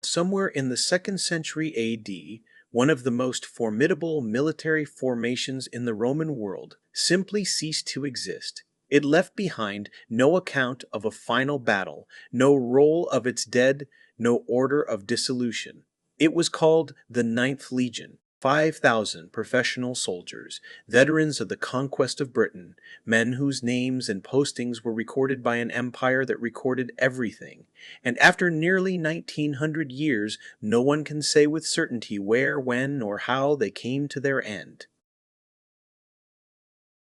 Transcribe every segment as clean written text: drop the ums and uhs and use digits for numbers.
Somewhere in the 2nd century AD, one of the most formidable military formations in the Roman world simply ceased to exist. It left behind no account of a final battle, no roll of its dead, no order of dissolution. It was called the Ninth Legion. 5,000 professional soldiers, veterans of the conquest of Britain, men whose names and postings were recorded by an empire that recorded everything. And after nearly 1900 years, no one can say with certainty where, when, or how they came to their end.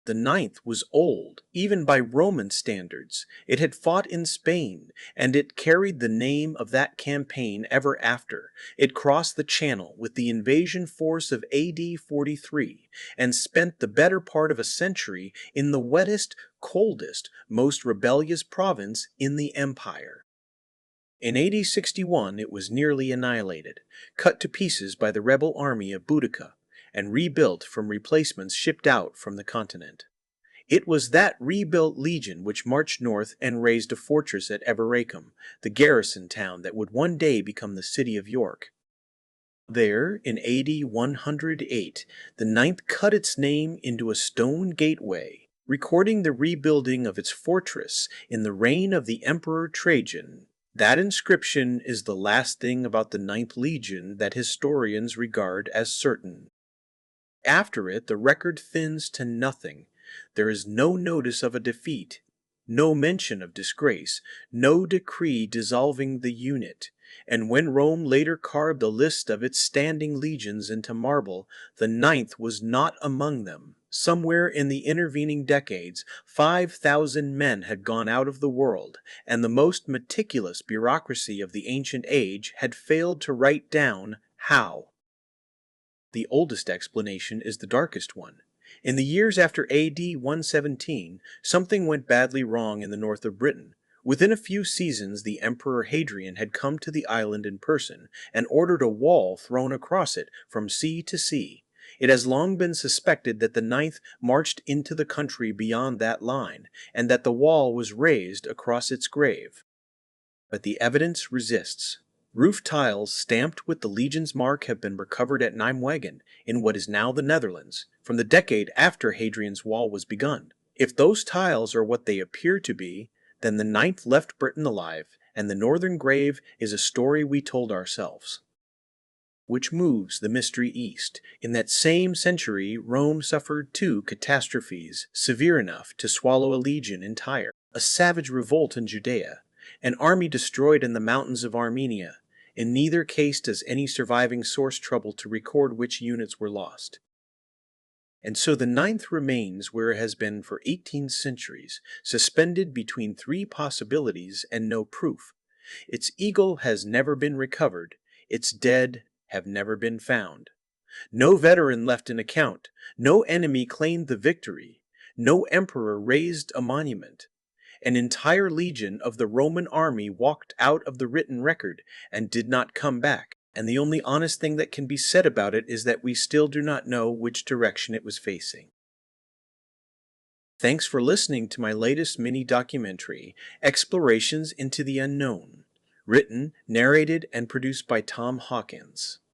The Ninth was old, even by Roman standards. It had fought in Spain, and it carried the name of that campaign ever after. It crossed the Channel with the invasion force of AD 43, and spent the better part of a century in the wettest, coldest, most rebellious province in the empire. In AD 61 it was nearly annihilated, cut to pieces by the rebel army of Boudica, and rebuilt from replacements shipped out from the continent. It was that rebuilt legion which marched north and raised a fortress at Eboracum, the garrison town that would one day become the city of York. There, in AD 108, the Ninth cut its name into a stone gateway, recording the rebuilding of its fortress in the reign of the Emperor Trajan. That inscription is the last thing about the Ninth Legion that historians regard as certain. After it, the record thins to nothing. There is no notice of a defeat, no mention of disgrace, no decree dissolving the unit. And when Rome later carved a list of its standing legions into marble, the Ninth was not among them. Somewhere in the intervening decades, 5,000 men had gone out of the world, and the most meticulous bureaucracy of the ancient age had failed to write down how. The oldest explanation is the darkest one. In the years after AD 117, something went badly wrong in the north of Britain. Within a few seasons, the Emperor Hadrian had come to the island in person and ordered a wall thrown across it from sea to sea. It has long been suspected that the Ninth marched into the country beyond that line, and that the wall was raised across its grave. But the evidence resists. Roof tiles stamped with the Legion's mark have been recovered at Nijmegen, in what is now the Netherlands, from the decade after Hadrian's Wall was begun. If those tiles are what they appear to be, then the Ninth left Britain alive, and the northern grave is a story we told ourselves. Which moves the mystery east. In that same century, Rome suffered two catastrophes severe enough to swallow a legion entire: a savage revolt in Judea, an army destroyed in the mountains of Armenia. In neither case does any surviving source trouble to record which units were lost. And so the Ninth remains where it has been for 18 centuries, suspended between three possibilities and no proof. Its eagle has never been recovered, its dead have never been found. No veteran left an account, no enemy claimed the victory, no emperor raised a monument. An entire legion of the Roman army walked out of the written record and did not come back, and the only honest thing that can be said about it is that we still do not know which direction it was facing. Thanks for listening to my latest mini-documentary, Explorations into the Unknown, written, narrated, and produced by Tom Hawkins.